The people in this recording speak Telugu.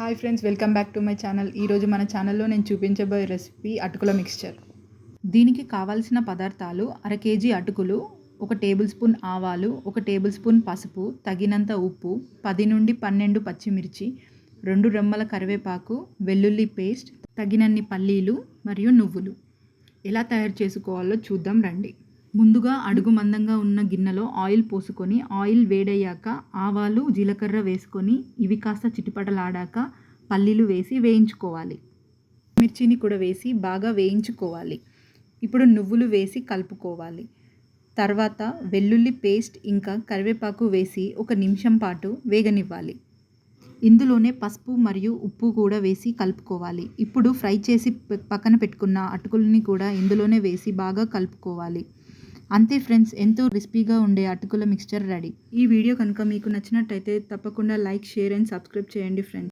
Hi friends, welcome back to my channel. ఈరోజు మన ఛానల్లో నేను చూపించబోయే రెసిపీ అటుకుల మిక్స్చర్. దీనికి కావాల్సిన పదార్థాలు: అర కేజీ అటుకులు, 1 టేబుల్ స్పూన్ ఆవాలు, 1 టేబుల్ స్పూన్ పసుపు, తగినంత ఉప్పు, 10 నుండి 12 పచ్చిమిర్చి, 2 రెమ్మల కరివేపాకు, వెల్లుల్లి పేస్ట్, తగినన్ని పల్లీలు మరియు నువ్వులు. ఎలా తయారు చేసుకోవాలో చూద్దాం రండి. ముందుగా అడుగు మందంగా ఉన్న గిన్నెలో ఆయిల్ పోసుకొని, ఆయిల్ వేడయ్యాక ఆవాలు, జీలకర్ర వేసుకొని ఇవి కాస్త చిటిపటలాడాక పల్లీలు వేసి వేయించుకోవాలి. మిర్చిని కూడా వేసి బాగా వేయించుకోవాలి. ఇప్పుడు నువ్వులు వేసి కలుపుకోవాలి. తర్వాత వెల్లుల్లి పేస్ట్ ఇంకా కరివేపాకు వేసి 1 నిమిషం పాటు వేగనివ్వాలి. ఇందులోనే పసుపు మరియు ఉప్పు కూడా వేసి కలుపుకోవాలి. ఇప్పుడు ఫ్రై చేసి పక్కన పెట్టుకున్న అటుకులని కూడా ఇందులోనే వేసి బాగా కలుపుకోవాలి. అంతే ఫ్రెండ్స్, ఎంతో క్రిస్పీగా ఉండే అటుకుల మిక్స్చర్ రెడీ. ఈ వీడియో కనుక మీకు నచ్చినట్టయితే తప్పకుండా లైక్, షేర్ అండ్ సబ్స్క్రైబ్ చేయండి ఫ్రెండ్స్.